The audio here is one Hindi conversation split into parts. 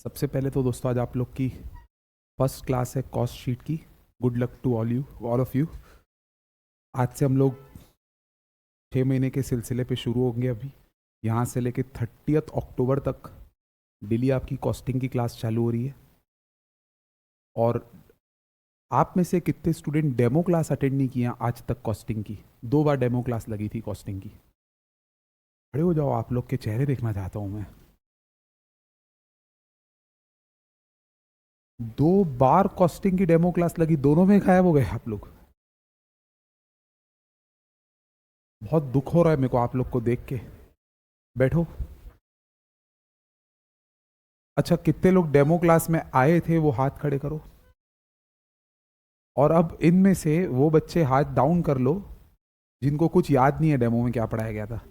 सबसे पहले तो दोस्तों आज आप लोग की फर्स्ट क्लास है कॉस्ट शीट की। Good luck to all of you. आज से हम लोग 6 महीने के सिलसिले पे शुरू होंगे। अभी यहाँ से लेके 30 अक्टूबर तक डेली आपकी कॉस्टिंग की क्लास चालू हो रही है। और आप में से कितने स्टूडेंट डेमो क्लास अटेंड नहीं किए हैं आज तक कॉस्टिंग की? 2 बार डेमो क्लास लगी थी कॉस्टिंग की। खड़े हो जाओ, आप लोग के चेहरे देखना चाहता हूँ मैं। 2 बार कॉस्टिंग की डेमो क्लास लगी, दोनों में गायब हो गए आप लोग। बहुत दुख हो रहा है मेरे को आप लोग को देख के। बैठो। अच्छा, कितने लोग डेमो क्लास में आए थे वो हाथ खड़े करो। और अब इनमें से वो बच्चे हाथ डाउन कर लो जिनको कुछ याद नहीं है डेमो में क्या पढ़ाया गया था।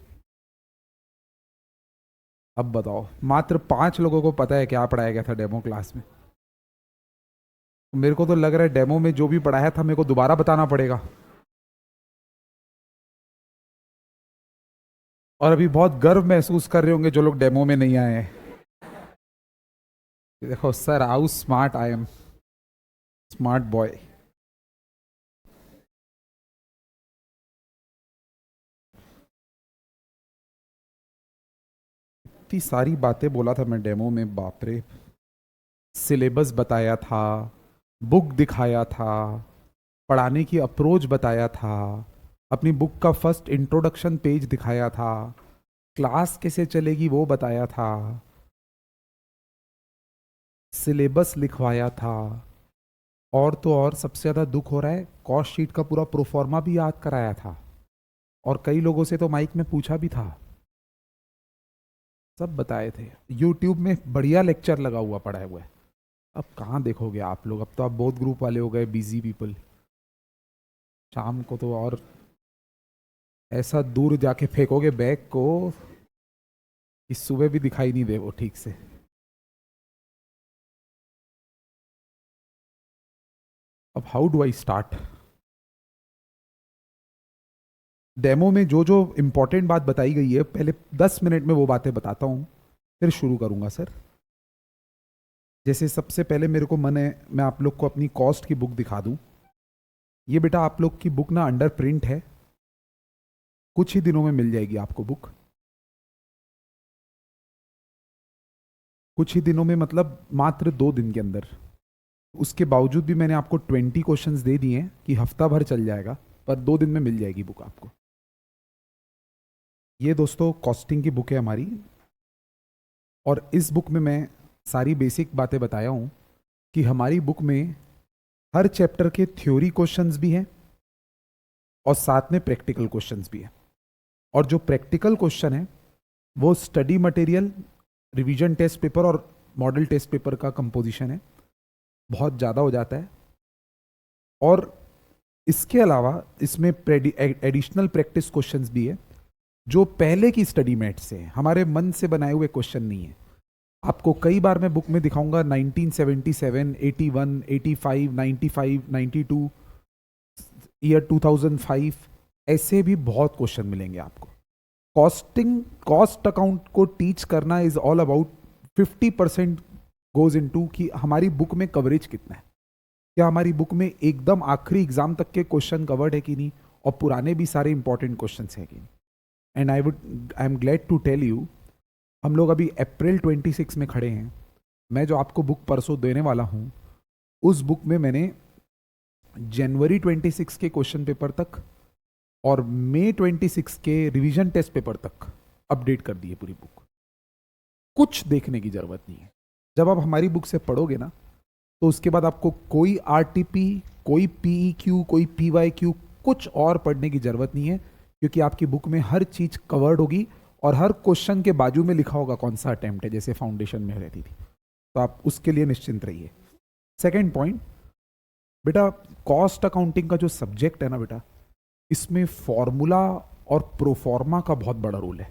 अब बताओ, मात्र 5 लोगों को पता है क्या पढ़ाया गया था डेमो क्लास में। मेरे को तो लग रहा है डेमो में जो भी पढ़ाया था मेरे को दोबारा बताना पड़ेगा। और अभी बहुत गर्व महसूस कर रहे होंगे जो लोग डेमो में नहीं आए हैं। देखो sir, how smart I am, smart boy. इतनी सारी बातें बोला था मैं डेमो में, बाप रे। सिलेबस बताया था, बुक दिखाया था, पढ़ाने की अप्रोच बताया था, अपनी बुक का फर्स्ट इंट्रोडक्शन पेज दिखाया था, क्लास कैसे चलेगी वो बताया था, सिलेबस लिखवाया था। और तो और सबसे ज़्यादा दुख हो रहा है, कॉस्ट शीट का पूरा प्रोफॉर्मा भी याद कराया था। और कई लोगों से तो माइक में पूछा भी था, सब बताए थे। यूट्यूब में बढ़िया लेक्चर लगा हुआ पड़ा हुआ है। अब कहाँ देखोगे आप लोग, अब तो आप बहुत ग्रुप वाले हो गए, बिजी पीपल। शाम को तो और ऐसा दूर जाके फेंकोगे बैग को कि सुबह भी दिखाई नहीं दे वो ठीक से। अब how do I start? Demo में जो जो इंपॉर्टेंट बात बताई गई है पहले 10 मिनट में वो बातें बताता हूँ, फिर शुरू करूंगा सर। जैसे सबसे पहले मेरे को मन है मैं आप लोग को अपनी कॉस्ट की बुक दिखा दूं। ये बेटा आप लोग की बुक ना अंडर प्रिंट है, कुछ ही दिनों में मिल जाएगी आपको बुक। कुछ ही दिनों में मतलब मात्र 2 दिन के अंदर। उसके बावजूद भी मैंने आपको 20 क्वेश्चंस दे दिए हैं कि हफ्ता भर चल जाएगा, पर 2 दिन में मिल जाएगी बुक आपको। ये दोस्तों कॉस्टिंग की बुक है हमारी। और इस बुक में मैं सारी बेसिक बातें बताया हूँ कि हमारी बुक में हर चैप्टर के थ्योरी क्वेश्चंस भी हैं और साथ में प्रैक्टिकल क्वेश्चंस भी हैं। और जो प्रैक्टिकल क्वेश्चन है वो study material, revision test paper और मॉडल टेस्ट पेपर का कंपोजिशन है, बहुत ज़्यादा हो जाता है। और इसके अलावा इसमें एडिशनल प्रैक्टिस क्वेश्चंस भी है जो पहले की स्टडी मेट से है, हमारे मन से बनाए हुए क्वेश्चन नहीं है। आपको कई बार मैं बुक में दिखाऊंगा 1977, 81, 85, 95, 92, ईयर 2005, ऐसे भी बहुत क्वेश्चन मिलेंगे आपको। कॉस्ट अकाउंट को टीच करना is all about 50% goes into कि हमारी बुक में कवरेज कितना है, क्या हमारी बुक में एकदम आखिरी एग्जाम तक के क्वेश्चन कवर्ड है कि नहीं, और पुराने भी सारे इंपॉर्टेंट क्वेश्चन है कि नहीं। And I am glad to tell you, हम लोग अभी अप्रैल 26 में खड़े हैं। मैं जो आपको बुक परसों देने वाला हूँ उस बुक में मैंने जनवरी 26 के क्वेश्चन पेपर तक और मई 26 के रिवीजन टेस्ट पेपर तक अपडेट कर दी है पूरी बुक। कुछ देखने की जरूरत नहीं है। जब आप हमारी बुक से पढ़ोगे ना तो उसके बाद आपको कोई आरटीपी, कोई पीईक्यू, कोई पीवाईक्यू, कुछ और पढ़ने की जरूरत नहीं है, क्योंकि आपकी बुक में हर चीज कवर्ड होगी और हर क्वेश्चन के बाजू में लिखा होगा कौन सा अटेम्प्ट है, जैसे फाउंडेशन में रहती थी। तो आप उसके लिए निश्चिंत रहिए। सेकेंड पॉइंट, बेटा कॉस्ट अकाउंटिंग का जो सब्जेक्ट है ना बेटा, इसमें फॉर्मूला और प्रोफॉर्मा का बहुत बड़ा रोल है।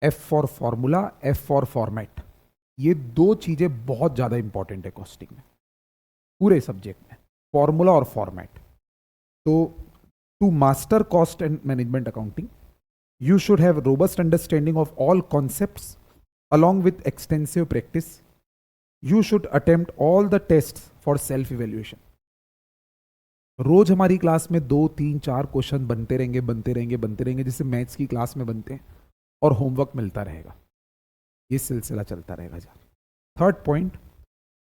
F for formula, F for format, ये 2 चीजें बहुत ज्यादा इंपॉर्टेंट है कॉस्टिंग में, पूरे सब्जेक्ट में, फॉर्मूला और फॉर्मेट। तो to master cost and management accounting, you should have robust understanding of all concepts along with extensive practice, you should attempt all the tests for self evaluation. रोज हमारी क्लास में 2 3 4 क्वेश्चन बनते रहेंगे जैसे मैथ्स की क्लास में बनते हैं, और होमवर्क मिलता रहेगा। ये सिलसिला चलता रहेगा। Third point,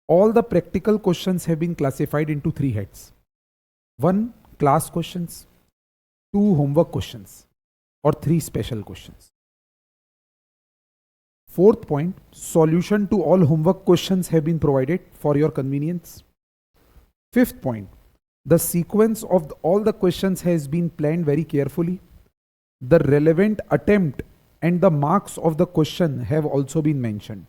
all the practical questions have been classified into 3 heads. 1 class questions, 2 homework questions, or 3 special questions. Fourth point, solution to all homework questions have been provided for your convenience. Fifth point, the sequence of all the questions has been planned very carefully. The relevant attempt and the marks of the question have also been mentioned.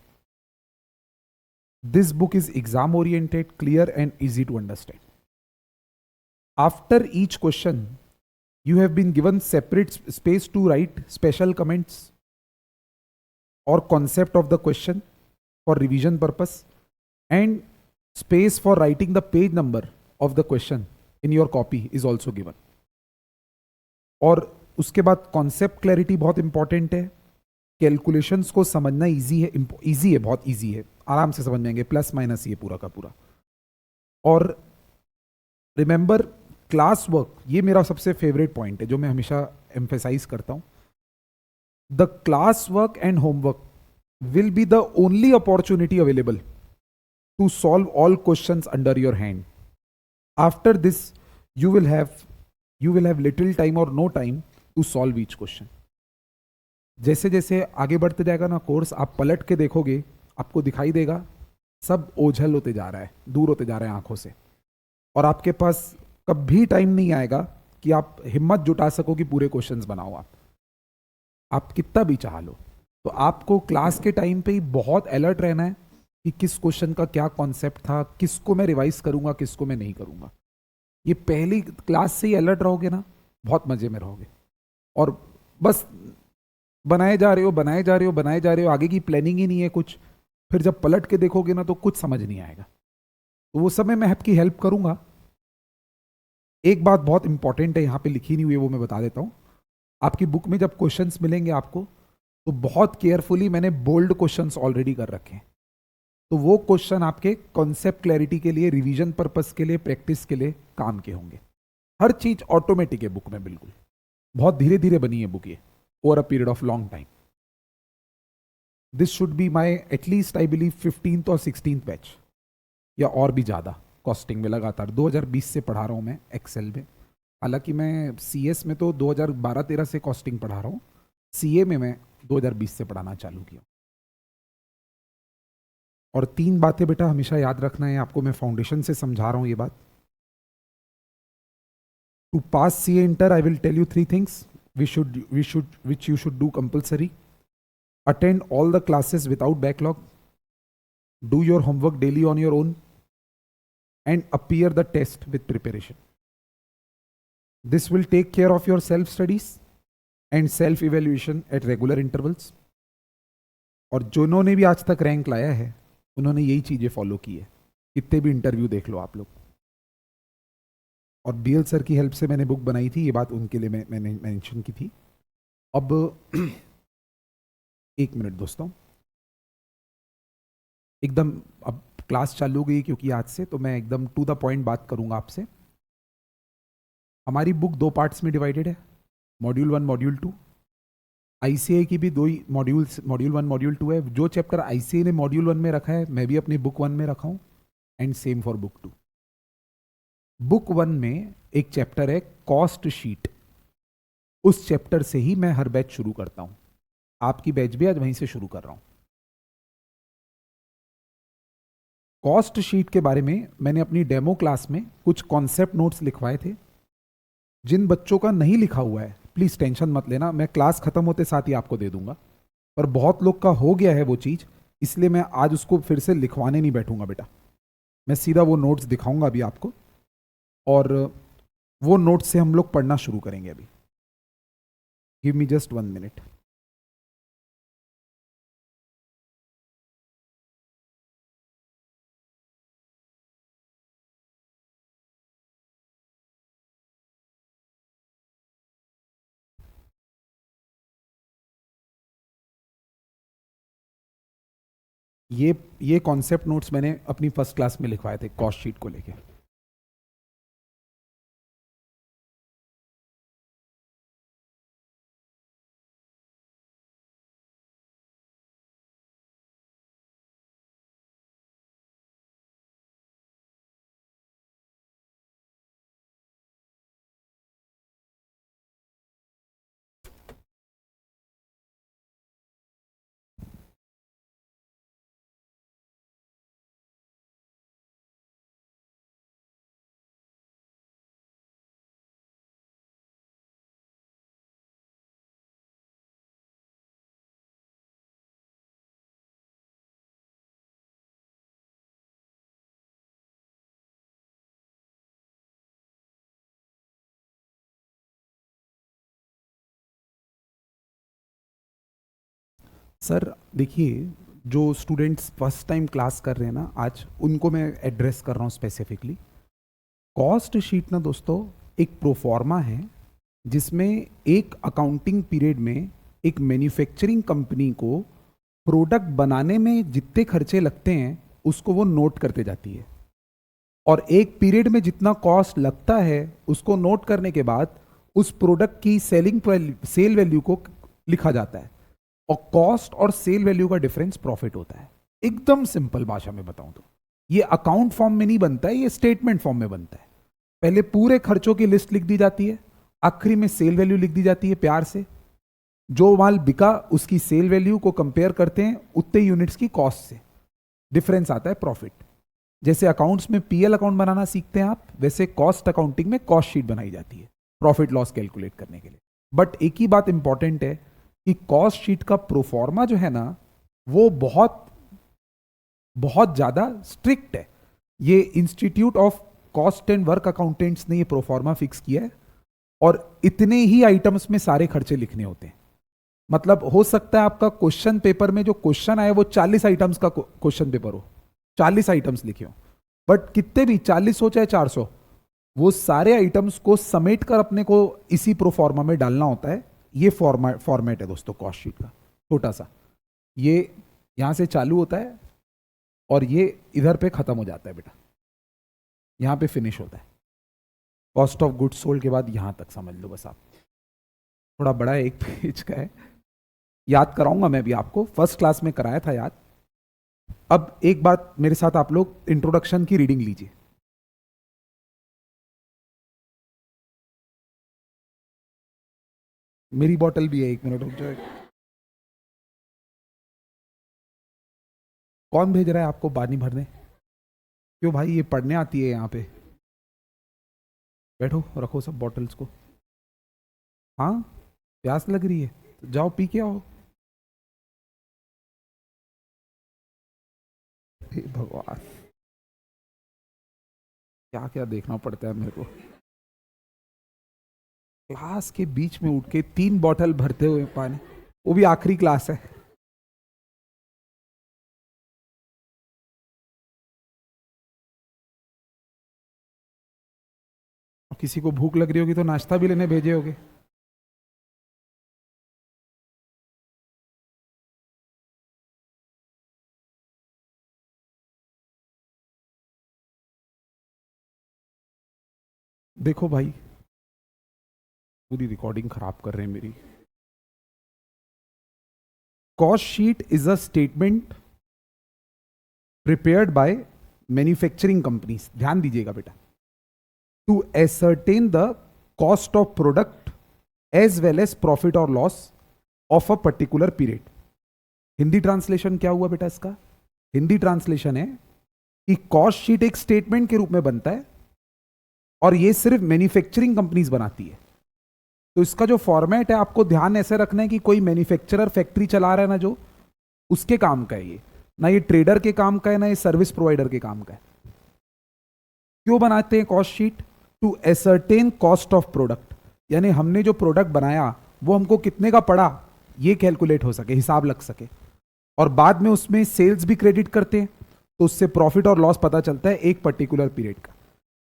This book is exam oriented, clear and easy to understand. After each question, you have been given separate space to write special comments or concept of the question for revision purpose, and space for writing the page number of the question in your copy is also given. और उसके बाद कॉन्सेप्ट क्लैरिटी बहुत इंपॉर्टेंट है। कैलकुलेशंस को समझना इजी है, बहुत इजी है, आराम से समझ जाएंगे, प्लस माइनस ये पूरा का पूरा। और रिमेंबर क्लास वर्क, ये मेरा सबसे फेवरेट पॉइंट है जो मैं हमेशा एम्फेसाइज करता हूं। The class work and homework will be the only opportunity available to solve all questions under your hand. After this, you will have little time or no time to solve each question. जैसे जैसे आगे बढ़ते जाएगा ना कोर्स, आप पलट के देखोगे, आपको दिखाई देगा सब ओझल होते जा रहा है, दूर होते जा रहे हैं आंखों से, और आपके पास कभी टाइम नहीं आएगा कि आप हिम्मत जुटा सको कि पूरे क्वेश्चंस बनाओ। आप कितना भी चाह लो, तो आपको क्लास के टाइम पे ही बहुत अलर्ट रहना है कि किस क्वेश्चन का क्या कॉन्सेप्ट था, किसको मैं रिवाइज करूंगा, किसको मैं नहीं करूंगा। ये पहली क्लास से ही अलर्ट रहोगे ना, बहुत मजे में रहोगे। और बस बनाए जा रहे हो, आगे की प्लानिंग ही नहीं है कुछ। फिर जब पलट के देखोगे ना तो कुछ समझ नहीं आएगा। तो वो समय मैं आपकी हेल्प करूंगा। एक बात बहुत इंपॉर्टेंट है, यहां पे लिखी नहीं हुई है, वो मैं बता देता हूं। आपकी बुक में जब क्वेश्चंस मिलेंगे आपको, तो बहुत केयरफुली मैंने बोल्ड क्वेश्चंस ऑलरेडी कर रखे हैं। तो वो क्वेश्चन आपके कॉन्सेप्ट क्लैरिटी के लिए, रिवीजन पर्पस के लिए, प्रैक्टिस के लिए काम के होंगे। हर चीज ऑटोमेटिक है बुक में, बिल्कुल बहुत धीरे धीरे बनी है बुक ये, over a period of long time. This should be my at least I believe 15th और 16th बैच, या और भी ज़्यादा। कॉस्टिंग में लगातार 2020 से पढ़ा रहा हूँ मैं एक्सेल में। हालांकि मैं CS में तो 2012-13 से कॉस्टिंग पढ़ा रहा हूँ, CA में मैं 2020 से पढ़ाना चालू किया। और 3 बातें बेटा हमेशा याद रखना है, आपको मैं फाउंडेशन से समझा रहा हूं ये बात। To pass CA inter, I will tell you 3 things which you should do compulsory. Attend all the classes without backlog. Do your homework daily on your own, and appear the test with preparation. This will take care of your self studies and self evaluation at regular intervals. और जिन्होंने भी आज तक रैंक लाया है उन्होंने यही चीजें फॉलो की है, कितने भी इंटरव्यू देख लो आप लोग। और BL सर की हेल्प से मैंने बुक बनाई थी, ये बात उनके लिए मैंने मेंशन की थी। अब 1 मिनट दोस्तों, एकदम अब क्लास चालू हो गई क्योंकि आज से, तो मैं एकदम टू द पॉइंट बात करूंगा आपसे। हमारी बुक 2 पार्ट्स में डिवाइडेड है, मॉड्यूल 1 मॉड्यूल 2। ICAI की भी 2 ही मॉड्यूल्स, मॉड्यूल 1 मॉड्यूल 2 है। जो चैप्टर ICAI ने मॉड्यूल 1 में रखा है मैं भी अपनी बुक 1 में रखा हूं, and same for book 2। Book 1 में एक चैप्टर है कॉस्ट शीट, उस चैप्टर से ही मैं हर बैच शुरू करता हूं। आपकी बैच भी आज वहीं से शुरू कर रहा हूं। कॉस्ट शीट के बारे में मैंने अपनी डेमो क्लास में कुछ कॉन्सेप्ट नोट्स लिखवाए थे। जिन बच्चों का नहीं लिखा हुआ है प्लीज टेंशन मत लेना, मैं क्लास खत्म होते साथ ही आपको दे दूंगा। पर बहुत लोग का हो गया है वो चीज, इसलिए मैं आज उसको फिर से लिखवाने नहीं बैठूंगा बेटा। मैं सीधा वो नोट्स दिखाऊंगा अभी आपको, और वो नोट्स से हम लोग पढ़ना शुरू करेंगे अभी। Give me just 1 minute. ये कॉन्सेप्ट नोट्स मैंने अपनी फर्स्ट क्लास में लिखवाए थे कॉस्ट शीट को लेके। सर देखिए, जो स्टूडेंट्स फर्स्ट टाइम क्लास कर रहे हैं ना आज, उनको मैं एड्रेस कर रहा हूँ स्पेसिफिकली। कॉस्ट शीट ना दोस्तों एक प्रोफॉर्मा है जिसमें एक अकाउंटिंग पीरियड में एक मैन्युफैक्चरिंग कंपनी को प्रोडक्ट बनाने में जितने खर्चे लगते हैं उसको वो नोट करते जाती है, और एक पीरियड में जितना कॉस्ट लगता है उसको नोट करने के बाद उस प्रोडक्ट की सेल वैल्यू को लिखा जाता है, और कॉस्ट और सेल वैल्यू का डिफरेंस प्रॉफिट होता है। एकदम सिंपल भाषा में बताऊं तो ये अकाउंट फॉर्म में नहीं बनता है, ये स्टेटमेंट फॉर्म में बनता है। पहले पूरे खर्चों की लिस्ट लिख दी जाती है, आखिरी में सेल वैल्यू लिख दी जाती है प्यार से। जो माल बिका उसकी सेल वैल्यू को कंपेयर करते हैं उतने यूनिट्स की कॉस्ट से, डिफरेंस आता है प्रॉफिट। जैसे अकाउंट्स में पीएल अकाउंट बनाना सीखते हैं आप, वैसे कॉस्ट अकाउंटिंग में कॉस्ट शीट बनाई जाती है प्रॉफिट लॉस कैलकुलेट करने के लिए। बट एक ही बात इंपॉर्टेंट है कि कॉस्ट शीट का प्रोफॉर्मा जो है ना वो बहुत बहुत ज्यादा स्ट्रिक्ट है। ये institute of cost and work accountants ने ये प्रोफॉर्मा फिक्स किया है, और इतने ही आइटम्स में सारे खर्चे लिखने होते हैं। मतलब हो सकता है आपका क्वेश्चन पेपर में जो क्वेश्चन आए वो 40 आइटम्स का क्वेश्चन पेपर हो, 40 आइटम्स लिखे हो, बट कितने भी 40 हो चाहे 400, वो सारे आइटम्स को समेट कर अपने को इसी प्रोफॉर्मा में डालना होता है। ये फॉर्मेट है दोस्तों कॉस्ट शीट का, छोटा सा। ये यहां से चालू होता है और ये इधर पे खत्म हो जाता है बेटा, यहां पे फिनिश होता है। कॉस्ट ऑफ गुड्स सोल्ड के बाद यहां तक समझ लो बस आप। थोड़ा बड़ा है, एक पेज का है, याद कराऊंगा मैं भी आपको, फर्स्ट क्लास में कराया था याद। अब एक बात मेरे साथ आप लोग इंट्रोडक्शन की रीडिंग लीजिए। मेरी बॉटल भी है, एक मिनट रुक जाओ। कौन भेज रहा है आपको पानी भरने? क्यों भाई, ये पढ़ने आती है यहाँ पे? बैठो, रखो सब बॉटल्स को। हाँ, प्यास लग रही है तो जाओ पी के आओ। हे भगवान, क्या क्या देखना पड़ता है मेरे को। क्लास के बीच में उठ के 3 बॉटल भरते हुए पानी, वो भी आखिरी क्लास है। किसी को भूख लग रही होगी तो नाश्ता भी लेने भेजे होगे। देखो भाई, पूरी रिकॉर्डिंग खराब कर रहे हैं मेरी। Cost sheet is a statement prepared by manufacturing companies, ध्यान दीजिएगा बेटा, to ascertain the cost of product as well as profit और loss of a particular period. Hindi translation क्या हुआ बेटा इसका? हिंदी ट्रांसलेशन है कि कॉस्ट शीट एक स्टेटमेंट के रूप में बनता है और ये सिर्फ मैन्युफैक्चरिंग कंपनीज बनाती है। तो इसका जो फॉर्मेट है आपको ध्यान ऐसे रखना है कि कोई मैन्युफैक्चरर फैक्ट्री चला रहा है ना, जो उसके काम का है ये, ना ये ट्रेडर के काम का है, ना ये सर्विस प्रोवाइडर के काम का है। क्यों बनाते हैं cost sheet? To ascertain cost of product, यानी हमने जो प्रोडक्ट बनाया वो हमको कितने का पड़ा ये कैलकुलेट हो सके, हिसाब लग सके, और बाद में उसमें सेल्स भी क्रेडिट करते हैं तो उससे प्रॉफिट और लॉस पता चलता है एक पर्टिकुलर पीरियड का।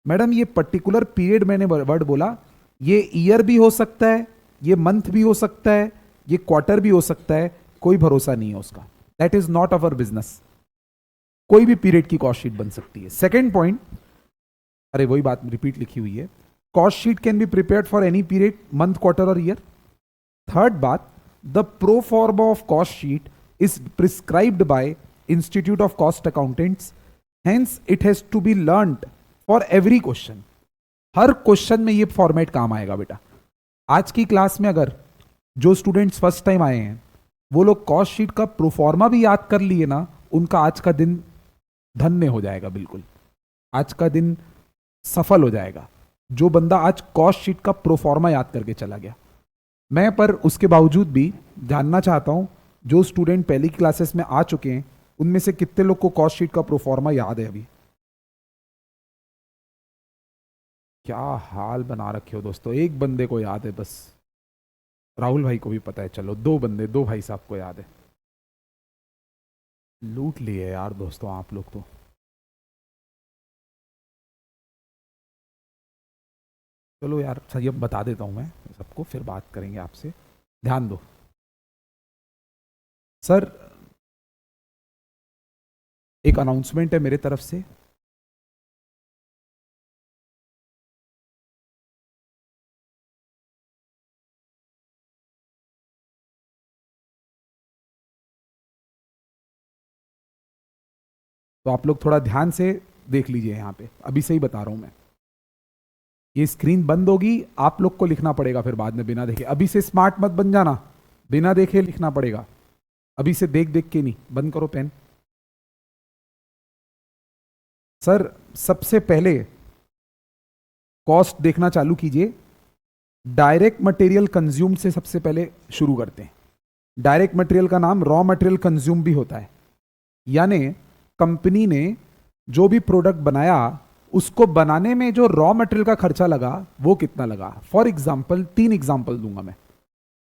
मैडम ये पर्टिकुलर पीरियड मैंने वर्ड बोला, ये ईयर भी हो सकता है, ये मंथ भी हो सकता है, ये क्वार्टर भी हो सकता है, कोई भरोसा नहीं है उसका। That is not our business. कोई भी पीरियड की कॉस्ट शीट बन सकती है। सेकेंड पॉइंट, अरे वही बात रिपीट लिखी हुई है, cost sheet can be prepared for any period, month, quarter और ईयर। थर्ड बात, the pro forma of cost sheet is prescribed by institute of cost accountants, hence it has to be learned for every question. हर क्वेश्चन में ये फॉर्मेट काम आएगा बेटा। आज की क्लास में अगर जो स्टूडेंट्स फर्स्ट टाइम आए हैं वो लोग कॉस्ट शीट का प्रोफॉर्मा भी याद कर लिए ना, उनका आज का दिन धन्य हो जाएगा, बिल्कुल आज का दिन सफल हो जाएगा। जो बंदा आज कॉस्ट शीट का प्रोफॉर्मा याद करके चला गया। मैं पर उसके बावजूद भी जानना चाहता हूं, जो स्टूडेंट पहली क्लासेस में आ चुके हैं उनमें से कितने लोग को कॉस्ट शीट का प्रोफॉर्मा याद है अभी? क्या हाल बना रखे हो दोस्तों, एक बंदे को याद है बस, राहुल भाई को भी पता है, चलो दो भाई साहब को याद है। लूट लिए यार दोस्तों आप लोग तो। चलो यार सही, अब बता देता हूं मैं सबको, फिर बात करेंगे आपसे, ध्यान दो। सर एक अनाउंसमेंट है मेरे तरफ से। तो आप लोग थोड़ा ध्यान से देख लीजिए, यहां पे अभी से ही बता रहा हूं मैं। ये स्क्रीन बंद होगी, आप लोग को लिखना पड़ेगा फिर बाद में बिना देखे। अभी से स्मार्ट मत बन जाना, बिना देखे लिखना पड़ेगा। अभी से देख देख के नहीं, बंद करो पेन। सर सबसे पहले कॉस्ट देखना चालू कीजिए। डायरेक्ट मटेरियल कंज्यूम से सबसे पहले शुरू करते हैं। डायरेक्ट मटेरियल का नाम रॉ मटेरियल कंज्यूम भी होता है, यानी कंपनी ने जो भी प्रोडक्ट बनाया उसको बनाने में जो रॉ मटेरियल का खर्चा लगा वो कितना लगा। फॉर एग्जांपल 3 एग्जांपल दूंगा मैं।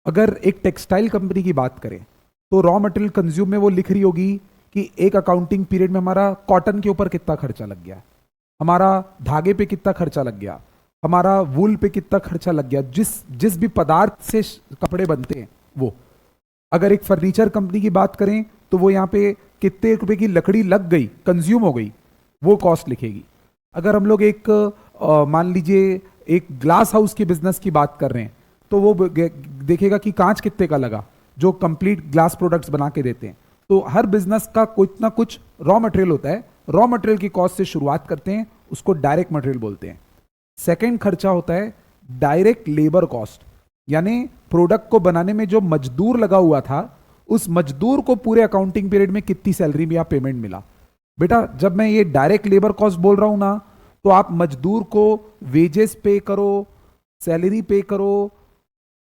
अगर एक टेक्सटाइल कंपनी की बात करें तो रॉ मटेरियल कंज्यूम में वो लिख रही होगी कि एक अकाउंटिंग पीरियड में हमारा कॉटन के ऊपर कितना खर्चा लग गया, हमारा धागे पे कितना खर्चा लग गया, हमारा वूल पे कितना खर्चा लग गया, जिस जिस भी पदार्थ से कपड़े बनते हैं वो। अगर एक फर्नीचर कंपनी की बात करें तो वो यहाँ पे कितने रुपए की लकड़ी लग गई, कंज्यूम हो गई, वो कॉस्ट लिखेगी। अगर हम लोग एक मान लीजिए एक ग्लास हाउस के बिजनेस की बात कर रहे हैं तो वो देखेगा कि कांच कितने का लगा, जो कंप्लीट ग्लास प्रोडक्ट्स बना के देते हैं। तो हर बिजनेस का कुछ ना कुछ रॉ मटेरियल होता है। रॉ मटेरियल की कॉस्ट से शुरुआत करते हैं, उसको डायरेक्ट मटेरियल बोलते हैं। सेकेंड खर्चा होता है डायरेक्ट लेबर कॉस्ट, यानी प्रोडक्ट को बनाने में जो मजदूर लगा हुआ था उस मजदूर को पूरे अकाउंटिंग पीरियड में कितनी सैलरी या पेमेंट मिला। बेटा जब मैं ये डायरेक्ट लेबर कॉस्ट बोल रहा हूं ना, तो आप मजदूर को वेजेस पे करो, सैलरी पे करो,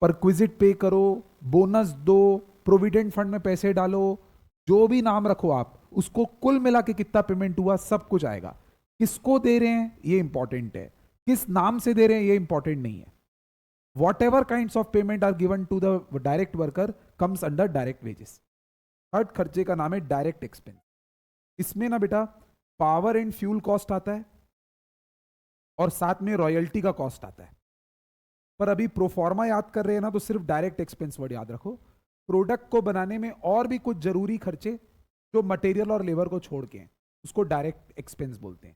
परक्विजिट पे करो, बोनस दो, प्रोविडेंट फंड में पैसे डालो, जो भी नाम रखो आप, उसको कुल मिला के कितना पेमेंट हुआ सब कुछ आएगा। किसको दे रहे हैं ये इंपॉर्टेंट है, किस नाम से दे रहे हैं ये इंपॉर्टेंट नहीं है। Whatever kind of payment are given to the direct worker comes under direct wages. Third खर्चे का नाम है डायरेक्ट एक्सपेंस। इसमें ना बेटा पावर एंड फ्यूल कॉस्ट आता है और साथ में रॉयल्टी का कॉस्ट आता है। पर अभी प्रोफॉर्मा याद कर रहे हैं ना, तो सिर्फ डायरेक्ट एक्सपेंस वर्ड याद रखो। प्रोडक्ट को बनाने में और भी कुछ जरूरी खर्चे जो मटेरियल और लेबर को छोड़ के हैं उसको डायरेक्ट एक्सपेंस बोलते हैं।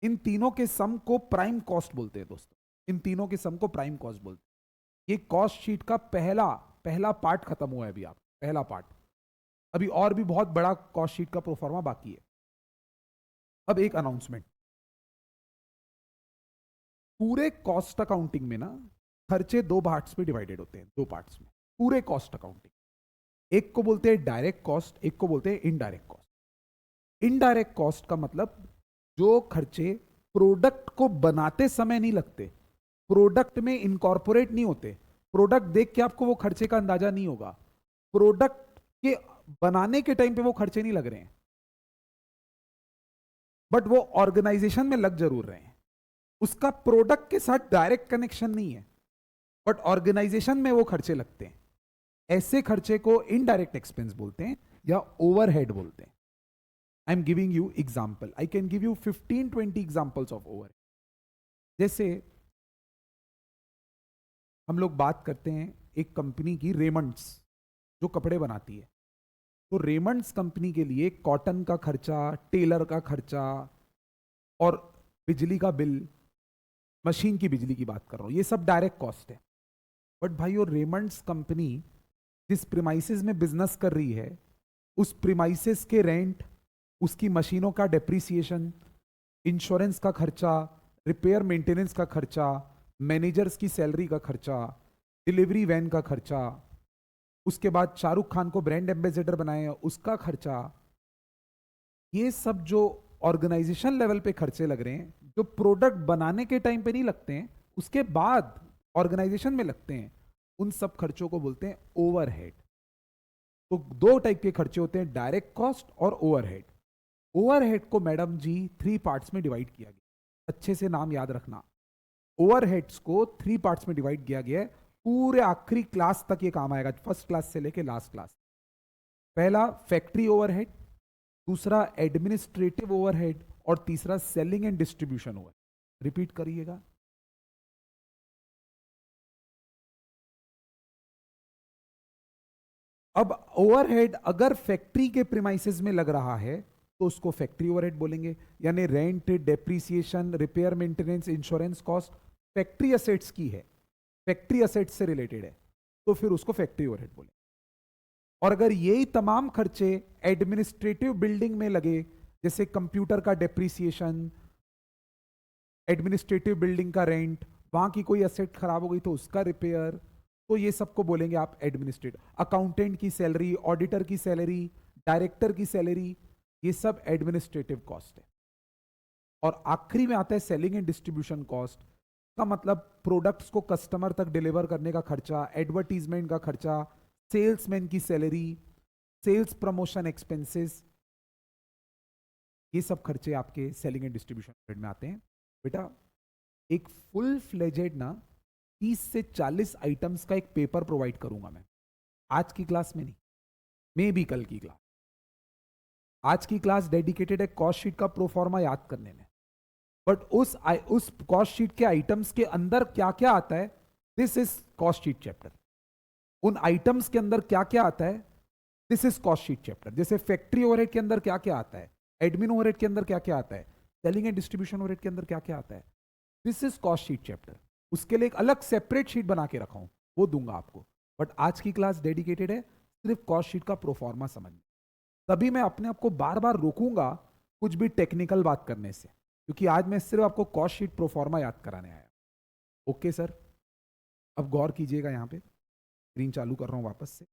इन तीनों के सम को प्राइम कॉस्ट बोलते हैं दोस्तों, इन तीनों के सम को प्राइम कॉस्ट बोलते हैं। ये कॉस्ट शीट का पहला पार्ट खत्म हुआ है अभी, आप पहला पार्ट। अभी और भी बहुत बड़ा कॉस्ट शीट का प्रोफॉर्मा बाकी है। अब एक अनाउंसमेंट, पूरे कॉस्ट अकाउंटिंग में ना खर्चे 2 पार्ट्स में डिवाइडेड होते हैं, 2 पार्ट्स में पूरे कॉस्ट अकाउंटिंग। एक को बोलते हैं डायरेक्ट कॉस्ट, एक को बोलते हैं इनडायरेक्ट कॉस्ट। इनडायरेक्ट कॉस्ट का मतलब जो खर्चे प्रोडक्ट को बनाते समय नहीं लगते, प्रोडक्ट में इनकॉर्पोरेट नहीं होते, प्रोडक्ट देख के आपको वो खर्चे का अंदाजा नहीं होगा, प्रोडक्ट के बनाने के टाइम पे वो खर्चे नहीं लग रहे हैं, बट वो ऑर्गेनाइजेशन में लग जरूर रहे हैं। उसका प्रोडक्ट के साथ डायरेक्ट कनेक्शन नहीं है, बट ऑर्गेनाइजेशन में वो खर्चे लगते हैं। ऐसे खर्चे को इनडायरेक्ट एक्सपेंस बोलते हैं या ओवरहेड बोलते हैं। I am giving you example, I can give you 15-20 examples of over. जैसे हम लोग बात करते हैं एक कंपनी की, रेमंड्स जो कपड़े बनाती है, तो रेमंड्स कंपनी के लिए कॉटन का खर्चा, टेलर का खर्चा और बिजली का बिल, मशीन की बिजली की बात कर रहा हूं, ये सब डायरेक्ट कॉस्ट है। बट भाई और रेमंड्स कंपनी जिस प्रीमाइसेस में बिजनेस कर रही है, उस प्रीमाइसेस के रेंट, उसकी मशीनों का डेप्रिसिएशन, इंश्योरेंस का खर्चा, रिपेयर मेंटेनेंस का खर्चा, मैनेजर्स की सैलरी का खर्चा, डिलीवरी वैन का खर्चा, उसके बाद शाहरुख खान को ब्रांड एम्बेसडर बनाए उसका खर्चा, ये सब जो ऑर्गेनाइजेशन लेवल पे खर्चे लग रहे हैं, जो प्रोडक्ट बनाने के टाइम पे नहीं लगते हैं, उसके बाद ऑर्गेनाइजेशन में लगते हैं, उन सब खर्चों को बोलते हैं ओवरहेड। तो दो टाइप के खर्चे होते हैं, डायरेक्ट कॉस्ट और ओवरहेड। ओवरहेड को मैडम जी 3 पार्ट्स में डिवाइड किया गया, अच्छे से नाम याद रखना। ओवरहेड्स को 3 पार्ट्स में डिवाइड किया गया है, पूरे आखिरी क्लास तक ये काम आएगा, फर्स्ट क्लास से लेके लास्ट क्लास। पहला फैक्ट्री ओवरहेड, दूसरा एडमिनिस्ट्रेटिव ओवरहेड और तीसरा selling and distribution overhead. Repeat करिएगा। अब ओवरहेड अगर फैक्ट्री के प्रीमाइसेस में लग रहा है तो उसको फैक्ट्री ओवरहेड बोलेंगे, यानी rent, depreciation, repair maintenance, insurance cost factory assets की है, फैक्ट्री असेट्स से रिलेटेड है, तो फिर उसको फैक्ट्री ओवरहेड बोलेंगे। और अगर यही तमाम खर्चे एडमिनिस्ट्रेटिव बिल्डिंग में लगे, जैसे कंप्यूटर का डेप्रिसिएशन, एडमिनिस्ट्रेटिव बिल्डिंग का रेंट, वहां की कोई एसेट खराब हो गई तो उसका रिपेयर, तो ये सबको बोलेंगे आप एडमिनिस्ट्रेटिव। अकाउंटेंट की सैलरी, ऑडिटर की सैलरी, डायरेक्टर की सैलरी, ये सब एडमिनिस्ट्रेटिव कॉस्ट है। और आखिरी में आता है सेलिंग एंड डिस्ट्रीब्यूशन कॉस्ट, का मतलब प्रोडक्ट्स को कस्टमर तक डिलीवर करने का खर्चा, एडवर्टीजमेंट का खर्चा, सेल्समैन की सैलरी, सेल्स प्रमोशन एक्सपेंसेस, ये सब खर्चे आपके सेलिंग एंड डिस्ट्रीब्यूशन में आते हैं। बेटा एक फुल फ्लेजेड ना 30 से 40 आइटम्स का एक पेपर प्रोवाइड करूंगा मैं, आज की क्लास में नहीं, मे बी कल की क्लास। आज की क्लास डेडिकेटेड है कॉस्ट शीट का प्रोफॉर्मा याद करने में, बट उस कॉस्ट शीट के आइटम्स के अंदर क्या क्या आता है, this is cost sheet chapter. उन आइटम्स के अंदर क्या क्या आता है, this is cost sheet chapter. जैसे फैक्ट्री ओवरहेड के अंदर क्या क्या आता है, एडमिन ओवरहेड के अंदर क्या क्या आता है, सेलिंग एंड डिस्ट्रीब्यूशन ओवरहेड के अंदर क्या क्या आता है, this is cost sheet chapter. उसके लिए एक अलग सेपरेट शीट बना के रखा हूं, वो दूंगा आपको। बट आज की क्लास डेडिकेटेड है सिर्फ कॉस्ट शीट का प्रोफॉर्मा समझने। तभी मैं अपने आप को बार बार रोकूंगा कुछ भी टेक्निकल बात करने से, क्योंकि आज मैं सिर्फ आपको कॉस्ट शीट प्रोफॉर्मा याद कराने आया। ओके सर, अब गौर कीजिएगा, यहां पे स्क्रीन चालू कर रहा हूं वापस से।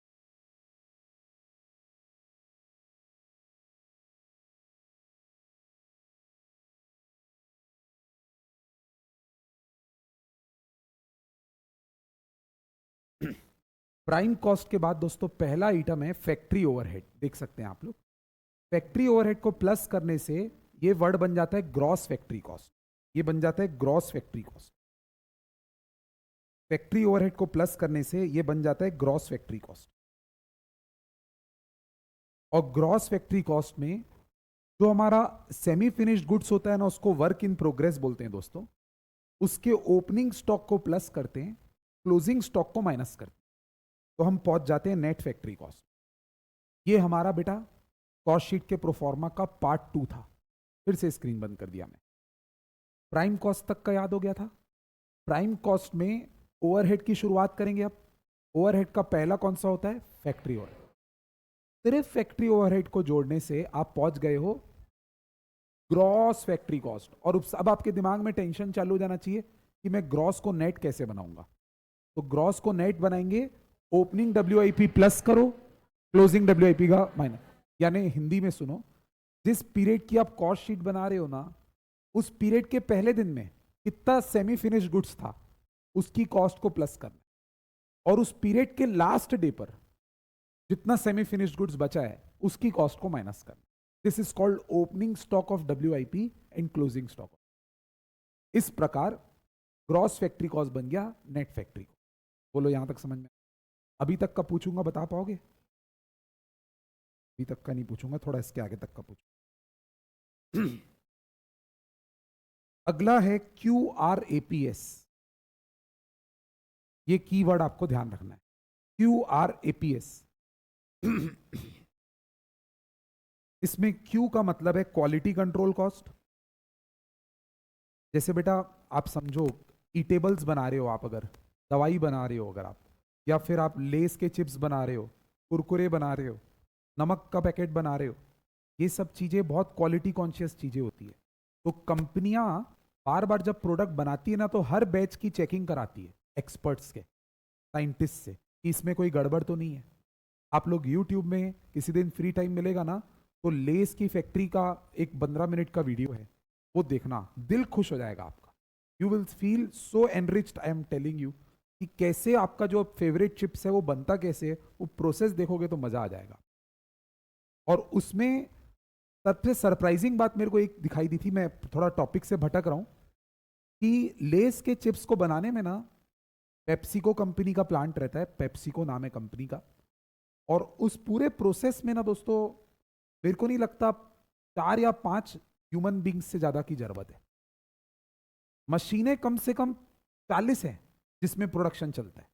प्राइम कॉस्ट के बाद दोस्तों पहला आइटम है फैक्ट्री ओवरहेड। देख सकते हैं आप लोग, फैक्ट्री ओवरहेड को प्लस करने से ये वर्ड बन जाता है ग्रॉस फैक्ट्री कॉस्ट। ये बन जाता है gross factory cost. Factory overhead को प्लस करने से ये बन जाता है ग्रॉस फैक्ट्री कॉस्ट। और ग्रॉस फैक्ट्री कॉस्ट में जो हमारा सेमी फिनिश्ड गुड्स होता है ना, उसको वर्क इन प्रोग्रेस बोलते हैं दोस्तों। उसके ओपनिंग स्टॉक को प्लस करते हैं, क्लोजिंग स्टॉक को माइनस करते हैं, तो हम पहुंच जाते हैं नेट फैक्ट्री कॉस्ट। ये हमारा बेटा कॉस्ट शीट के प्रोफॉर्मा का पार्ट 2 था। फिर से स्क्रीन बंद कर दिया मैं। प्राइम कॉस्ट तक का याद हो गया था। प्राइम कॉस्ट में ओवरहेड की शुरुआत करेंगे। अब ओवरहेड का पहला कौन सा होता है, फैक्ट्री ओवरहेड। सिर्फ फैक्ट्री ओवरहेड को जोड़ने से आप पहुंच गए हो ग्रॉस फैक्ट्री कॉस्ट। और अब आपके दिमाग में टेंशन चालू हो जाना चाहिए कि मैं ग्रॉस को नेट कैसे बनाऊंगा। तो ग्रॉस को नेट बनाएंगे, ओपनिंग WIP प्लस करो, क्लोजिंग WIP का माइनस। यानी हिंदी में सुनो, जिस पीरियड की आप कॉस्ट शीट बना रहे हो ना, उस पीरियड के पहले दिन में कितना सेमी फिनिश्ड गुड्स था उसकी कॉस्ट को प्लस करना, और उस पीरियड के लास्ट डे पर जितना सेमी फिनिश्ड गुड्स बचा है उसकी कॉस्ट को माइनस करना। This is called opening stock of WIP and closing stock. इस प्रकार ग्रॉस फैक्ट्री कॉस्ट बन गया नेट फैक्ट्री कॉस्ट। बोलो यहां तक समझ में? अभी तक का पूछूंगा, बता पाओगे? अभी तक का नहीं पूछूंगा, थोड़ा इसके आगे तक का पूछूंगा। अगला है QRAPS। ये कीवर्ड आपको ध्यान रखना है, QRAPS। इसमें क्यू का मतलब है क्वालिटी कंट्रोल कॉस्ट। जैसे बेटा आप समझो ईटेबल्स बना रहे हो आप, अगर दवाई बना रहे हो अगर आप, या फिर आप लेस के चिप्स बना रहे हो, कुरकुरे बना रहे हो, नमक का पैकेट बना रहे हो, ये सब चीज़ें बहुत क्वालिटी कॉन्शियस चीज़ें होती है। तो कंपनियां बार बार जब प्रोडक्ट बनाती है ना, तो हर बैच की चेकिंग कराती है एक्सपर्ट्स के, साइंटिस्ट से, कि इसमें कोई गड़बड़ तो नहीं है। आप लोग यूट्यूब में किसी दिन फ्री टाइम मिलेगा ना, तो लेस की फैक्ट्री का एक 15 मिनट का वीडियो है, वो देखना, दिल खुश हो जाएगा आपका। You will feel so enriched, I am telling you, कि कैसे आपका जो फेवरेट चिप्स है वो बनता कैसे है, वो प्रोसेस देखोगे तो मजा आ जाएगा। और उसमें सबसे सरप्राइजिंग बात मेरे को एक दिखाई दी थी, मैं थोड़ा टॉपिक से भटक रहा हूं, कि लेस के चिप्स को बनाने में ना पेप्सिको कंपनी का प्लांट रहता है, पेप्सिको नाम है कंपनी का, और उस पूरे प्रोसेस में ना दोस्तों मेरे को नहीं लगता 4 या 5 ह्यूमन बींग्स से ज्यादा की जरूरत है। मशीनें कम से कम 40 हैं जिसमें प्रोडक्शन चलता है,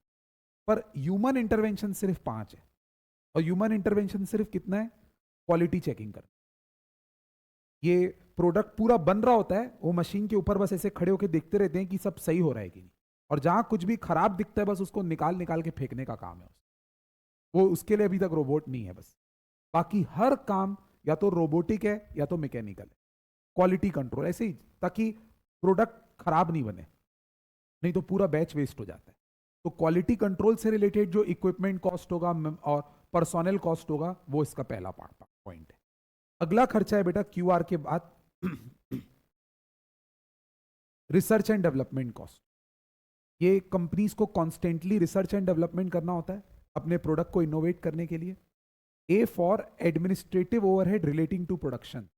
पर ह्यूमन इंटरवेंशन सिर्फ 5 है। और ह्यूमन इंटरवेंशन सिर्फ कितना है? क्वालिटी चेकिंग कर, ये प्रोडक्ट पूरा बन रहा होता है, वो मशीन के ऊपर बस ऐसे खड़े होकर देखते रहते हैं कि सब सही हो रहा है कि नहीं, और जहां कुछ भी खराब दिखता है बस उसको निकाल निकाल के फेंकने का काम है। वो उसके लिए अभी तक रोबोट नहीं है बस, बाकी हर काम या तो रोबोटिक है या तो मैकेनिकल है। क्वालिटी कंट्रोल ऐसे ही, ताकि प्रोडक्ट खराब नहीं बने, नहीं तो पूरा बैच वेस्ट हो जाता है। तो क्वालिटी कंट्रोल से रिलेटेड जो इक्विपमेंट कॉस्ट होगा और पर्सोनल कॉस्ट होगा, वो इसका पहला पॉइंट है। अगला खर्चा है बेटा क्यूआर के बाद रिसर्च एंड डेवलपमेंट कॉस्ट। ये कंपनीज को कॉन्स्टेंटली रिसर्च एंड डेवलपमेंट करना होता है अपने प्रोडक्ट को इनोवेट करने के लिए। A for administrative overhead relating to production.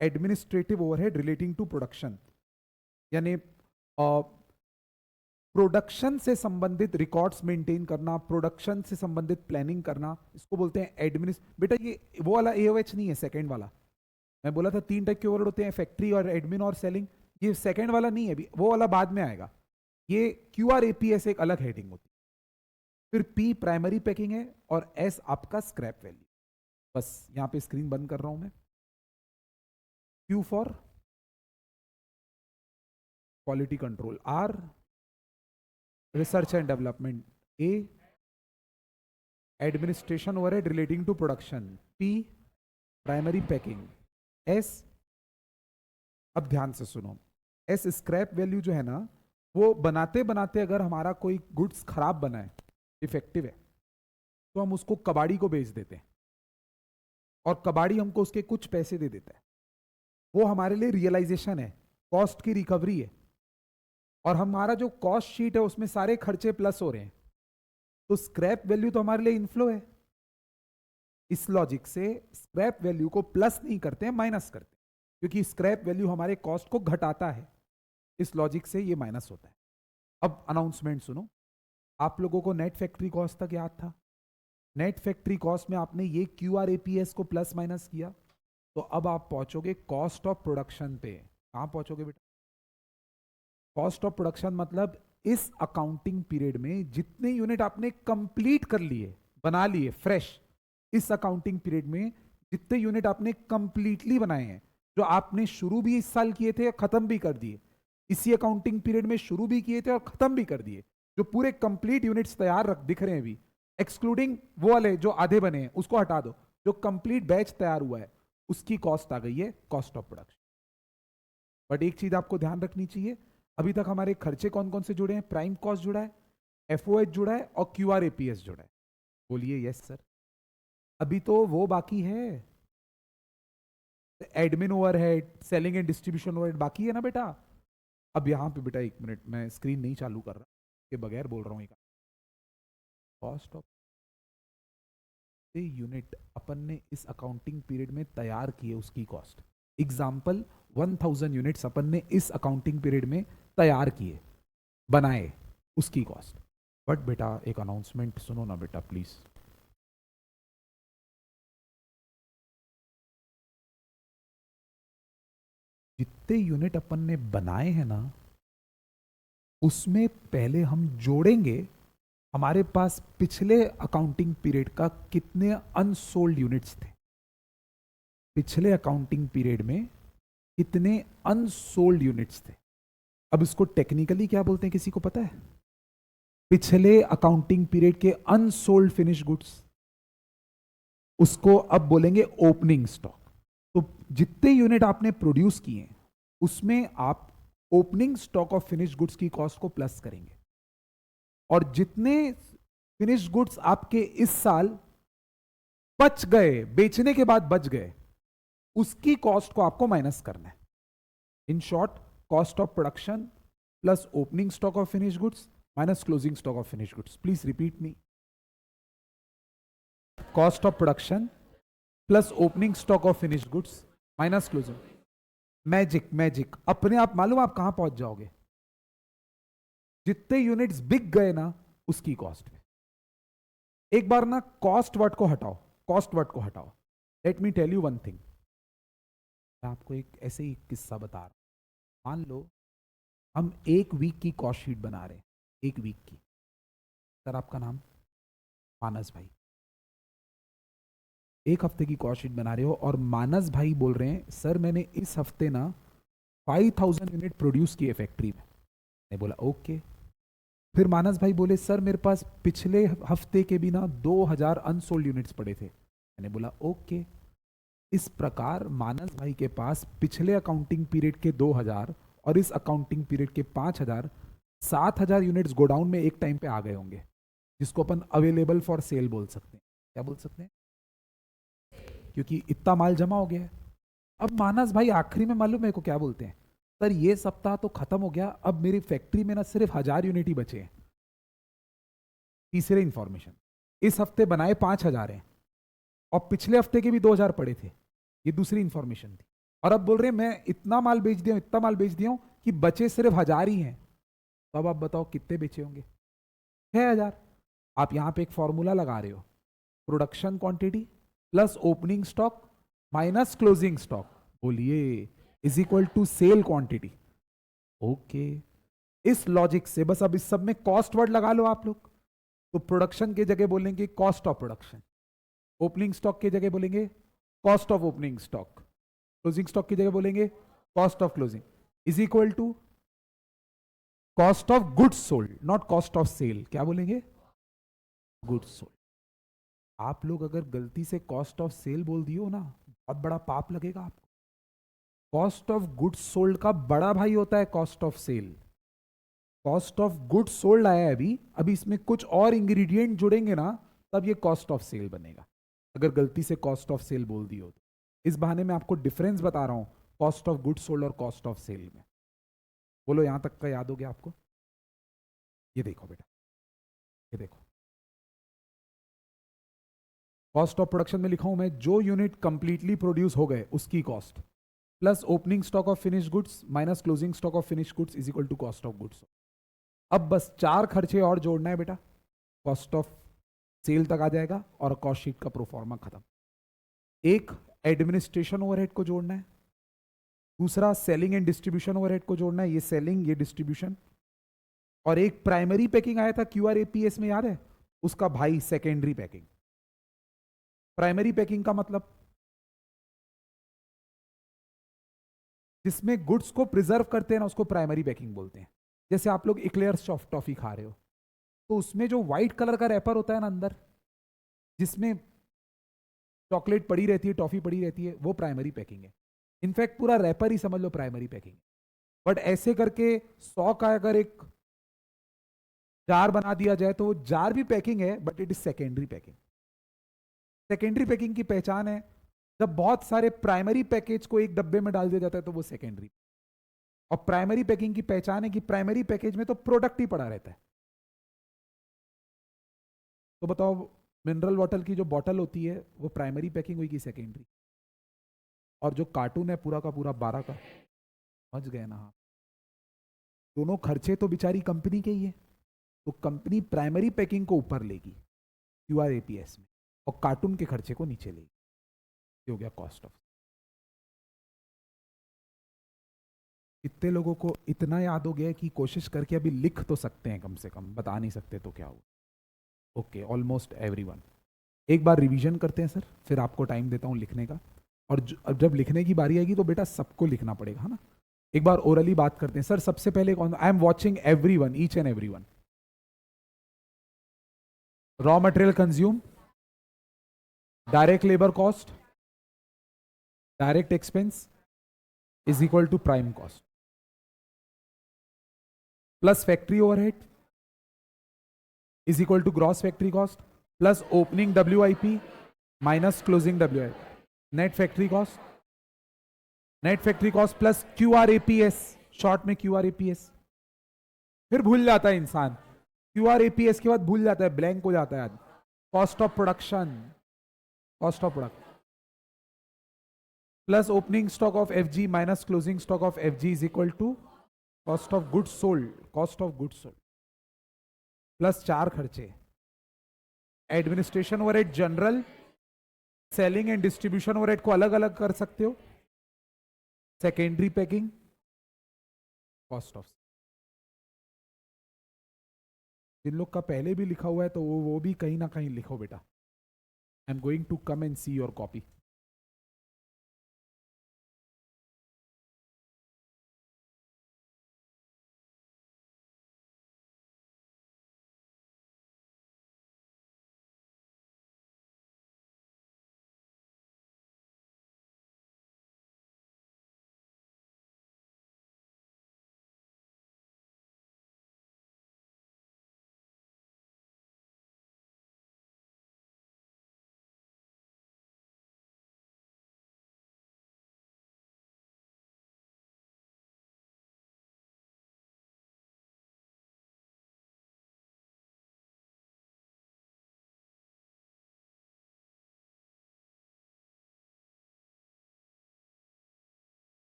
Administrative overhead relating to production यानी प्रोडक्शन से संबंधित रिकॉर्ड्स मेंटेन करना, प्रोडक्शन से संबंधित प्लानिंग करना, इसको बोलते हैं एडमिनिस। बेटा ये वो वाला एओएच नहीं है, सेकंड वाला। मैं बोला था 3 टाइप के ओवरहेड होते हैं, फैक्ट्री और एडमिन और सेलिंग, ये सेकंड वाला नहीं है, अभी वो वाला बाद में आएगा। ये क्यूआर एपीएस एक अलग हेडिंग होती है। फिर पी प्राइमरी पैकिंग है, और एस आपका स्क्रैप वैल्यू। बस यहां पे स्क्रीन बंद कर रहा हूं मैं। Q for quality control, R research and development, A administration overhead relating to production, P primary packing, S, अब ध्यान से सुनो, एस स्क्रैप वैल्यू जो है ना, वो बनाते बनाते अगर हमारा कोई गुड्स खराब बना है, डिफेक्टिव है, तो हम उसको कबाड़ी को बेच देते हैं, और कबाड़ी हमको उसके कुछ पैसे दे देता है। वो हमारे लिए रियलाइजेशन है, कॉस्ट की रिकवरी है, और हमारा जो कॉस्ट शीट है उसमें सारे खर्चे प्लस हो रहे हैं, तो स्क्रैप वैल्यू तो हमारे लिए इनफ्लो है। इस लॉजिक से स्क्रैप वैल्यू को प्लस नहीं करते हैं, माइनस करते हैं, क्योंकि स्क्रैप वैल्यू हमारे कॉस्ट को घटाता है। इस लॉजिक से ये माइनस होता है। अब अनाउंसमेंट सुनो, आप लोगों को नेट फैक्ट्री कॉस्ट तक याद था। नेट फैक्ट्री कॉस्ट में आपने ये क्यूआर एपीएस को प्लस माइनस किया, तो अब आप पहुंचोगे कॉस्ट ऑफ प्रोडक्शन पे। कहां पहुंचोगे बेटा? कॉस्ट ऑफ प्रोडक्शन मतलब इस अकाउंटिंग पीरियड में जितने यूनिट आपने कंप्लीट कर लिए, बना लिए फ्रेश, इस अकाउंटिंग पीरियड में जितने यूनिट आपने कंप्लीटली बनाए हैं, जो आपने शुरू भी इस साल किए थे, खत्म भी कर दिए, इसी अकाउंटिंग पीरियड में शुरू भी किए थे और खत्म भी कर दिए, जो पूरे कंप्लीट यूनिट्स तैयार रख दिख रहे हैं अभी, एक्सक्लूडिंग वो वाले जो आधे बने हैं उसको हटा दो, जो कंप्लीट बैच तैयार हुआ है उसकी कॉस्ट आ गई है कॉस्ट ऑफ प्रोडक्शन। बट एक चीज आपको ध्यान रखनी चाहिए, अभी तक हमारे खर्चे कौन कौन से जुड़े हैं? प्राइम कॉस्ट जुड़ा है, एफओएच जुड़ा है, और क्यूआर एपीएस जुड़ा है। बोलिए यस सर। अभी तो वो बाकी है, admin overhead, selling and distribution overhead बाकी है ना बेटा। अब यहां पे बेटा 1 मिनट, मैं स्क्रीन नहीं चालू कर रहा, के बगैर बोल रहा हूँ। कॉस्ट ऑफ यूनिट अपन ने इस अकाउंटिंग पीरियड में तैयार किए, उसकी कॉस्ट। एग्जाम्पल 1000 यूनिट्स अपन ने इस अकाउंटिंग पीरियड में तैयार किए, बनाए, उसकी कॉस्ट। बट बेटा एक अनाउंसमेंट सुनो ना बेटा प्लीज। जितने यूनिट अपन ने बनाए हैं ना, उसमें पहले हम जोड़ेंगे हमारे पास पिछले अकाउंटिंग पीरियड का कितने अनसोल्ड यूनिट्स थे। पिछले अकाउंटिंग पीरियड में कितने अनसोल्ड यूनिट्स थे। अब इसको टेक्निकली क्या बोलते हैं, किसी को पता है? पिछले अकाउंटिंग पीरियड के अनसोल्ड फिनिश गुड्स, उसको अब बोलेंगे ओपनिंग स्टॉक। तो जितने यूनिट आपने प्रोड्यूस किए उसमें आप opening stock of finish goods की कॉस्ट को प्लस करेंगे, और जितने फिनिश गुड्स आपके इस साल बच गए, बेचने के बाद बच गए, उसकी कॉस्ट को आपको माइनस करना है। In short, cost of production plus opening stock of finish goods minus closing stock of finish goods. Please repeat me. Cost of production plus opening stock of finish goods minus closing. Magic magic, अपने आप मालूम आप कहां पहुंच जाओगे। जितने यूनिट्स बिक गए ना, उसकी कॉस्ट में एक बार ना कॉस्ट वर्ड को हटाओ, कॉस्ट वर्ड को हटाओ। Let me tell you one thing. मैं आपको एक ऐसे ही किस्सा बता रहा हूं। मान लो हम एक वीक की कॉस्ट शीट बना रहे हैं, एक वीक की। सर आपका नाम? मानस भाई। एक हफ्ते की कॉस्ट शीट बना रहे हो और मानस भाई बोल रहे हैं सर मैंने इस हफ्ते ना 5000 यूनिट प्रोड्यूस किए फैक्ट्री में। मैंने बोला ओके। फिर मानस भाई बोले सर मेरे पास पिछले हफ्ते के भी ना 2000 अनसोल्ड यूनिट्स पड़े थे। मैंने बोला ओके। इस प्रकार मानस भाई के पास पिछले अकाउंटिंग पीरियड के 2000 और इस अकाउंटिंग पीरियड के 5000, 7000 यूनिट्स गोडाउन में एक टाइम पे आ गए होंगे, जिसको अपन अवेलेबल फॉर सेल बोल सकते हैं। क्या बोल सकते हैं? क्योंकि इतना माल जमा हो गया है। अब मानस भाई आखिरी में मालूम है को क्या बोलते हैं, सर ये सप्ताह तो खत्म हो गया, अब मेरी फैक्ट्री में ना सिर्फ 1000 यूनिट ही बचे हैं। तीसरे इंफॉर्मेशन, इस हफ्ते बनाए 5000 हैं और पिछले हफ्ते के भी 2000 पड़े थे। ये दूसरी इंफॉर्मेशन थी। और अब बोल रहे हैं मैं इतना माल बेच दिया, इतना माल बेच दिया हूं कि बचे सिर्फ 1000 ही हैं। तो अब आप बताओ कितने बेचे होंगे? 6000। आप यहां पे एक फॉर्मूला लगा रहे हो, production quantity plus opening stock minus closing stock, बोलिए, is equal to sale quantity. Okay, इस लॉजिक से बस अब इस सब में कॉस्ट वर्ड लगा लो आप लोग। तो प्रोडक्शन की जगह बोलेंगे cost of production, opening stock की जगह बोलेंगे cost of opening stock, closing stock की जगह बोलेंगे cost of closing, is equal to cost of goods sold, not cost of sale. क्या बोलेंगे? Goods sold. आप लोग अगर गलती से कॉस्ट ऑफ सेल बोल दियो ना, बहुत बड़ा पाप लगेगा आपको। कॉस्ट ऑफ गुड्स सोल्ड का बड़ा भाई होता है cost of sale. Cost of goods sold आया है अभी, अभी इसमें कुछ और इंग्रेडिएंट जुड़ेंगे ना, तब ये कॉस्ट ऑफ सेल बनेगा। अगर गलती से कॉस्ट ऑफ सेल बोल दियो तो इस बहाने में आपको डिफरेंस बता रहा हूं कॉस्ट ऑफ गुड्स सोल्ड और कॉस्ट ऑफ सेल में। बोलो यहां तक का याद हो गया आपको? ये देखो बेटा, ये देखो, कॉस्ट ऑफ प्रोडक्शन में लिखा हूं मैं जो यूनिट कंप्लीटली प्रोड्यूस हो गए उसकी cost plus opening stock of finish goods minus closing stock of finish goods is equal to cost of goods. अब बस 4 खर्चे और जोड़ना है बेटा, कॉस्ट ऑफ सेल तक आ जाएगा और कॉस्ट शीट का प्रोफॉर्मा खत्म। एक एडमिनिस्ट्रेशन ओवरहेड को जोड़ना है, दूसरा सेलिंग एंड डिस्ट्रीब्यूशन ओवरहेड को जोड़ना है, ये सेलिंग ये डिस्ट्रीब्यूशन, और एक प्राइमरी पैकिंग आया था QRAPS में, याद है? उसका भाई सेकेंडरी पैकिंग। प्राइमरी पैकिंग का मतलब जिसमें गुड्स को प्रिजर्व करते हैं ना, उसको प्राइमरी पैकिंग बोलते हैं। जैसे आप लोग इक्लेयर्स टॉफी खा रहे हो, तो उसमें जो व्हाइट कलर का रैपर होता है ना अंदर, जिसमें चॉकलेट पड़ी रहती है, टॉफी पड़ी रहती है, वो प्राइमरी पैकिंग है। इनफैक्ट पूरा रैपर ही समझ लो प्राइमरी पैकिंग। बट ऐसे करके 100 का अगर एक जार बना दिया जाए तो वो जार भी पैकिंग है, but it is secondary packing. Secondary packing की पहचान है जब बहुत सारे प्राइमरी पैकेज को एक डब्बे में डाल दिया जाता है तो वो सेकेंडरी। और प्राइमरी पैकिंग की पहचान है कि प्राइमरी पैकेज में तो प्रोडक्ट ही पड़ा रहता है। तो बताओ, मिनरल वाटर की जो बॉटल होती है वो प्राइमरी पैकिंग हुई कि सेकेंडरी? और जो कार्टून है पूरा का पूरा 12 का, समझ गए ना? हाँ, दोनों खर्चे तो बेचारी कंपनी के ही है, तो कंपनी प्राइमरी पैकिंग को ऊपर लेगी QRAPS में और कार्टून के खर्चे को नीचे लेगी। ये हो गया कॉस्ट ऑफ। कितने लोगों को इतना याद हो गया कि कोशिश करके अभी लिख तो सकते हैं, कम से कम बता नहीं सकते तो क्या हुआ? Okay, almost everyone. एक बार रिवीजन करते हैं सर, फिर आपको टाइम देता हूं लिखने का। और अब जब लिखने की बारी आएगी तो बेटा सबको लिखना पड़ेगा, है ना। एक बार ओरली बात करते हैं। सर सबसे पहले कौन? I am watching every one, each and every one. Raw material consume, direct labour cost, direct expense is equal to prime cost plus factory overhead is equal to gross factory cost plus opening WIP minus closing WIP, net factory cost, net factory cost plus QRAPS, short में QRAPS। फिर भूल जाता है इंसान, QRAPS के बाद भूल जाता है, ब्लैंक हो जाता है। Cost of production, cost of product plus opening stock of FG minus closing stock of FG is equal to cost of goods sold, cost of goods sold plus 4 खर्चे, administration overhead, general, selling and distribution overhead को अलग अलग कर सकते हो, सेकेंडरी पैकिंग, कॉस्ट ऑफ। जिन लोग का पहले भी लिखा हुआ है तो वो भी कहीं ना कहीं लिखो बेटा। I am going to come and see your copy.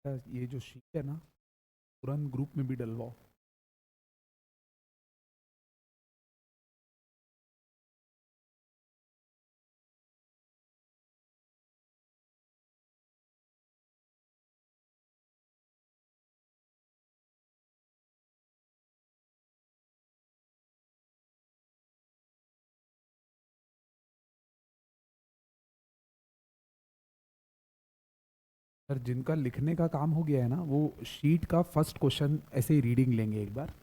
ये जो शीट है ना, तुरंत ग्रुप में भी डलवाओ। सर जिनका लिखने का काम हो गया है ना, वो शीट का फर्स्ट क्वेश्चन ऐसे ही रीडिंग लेंगे एक बार।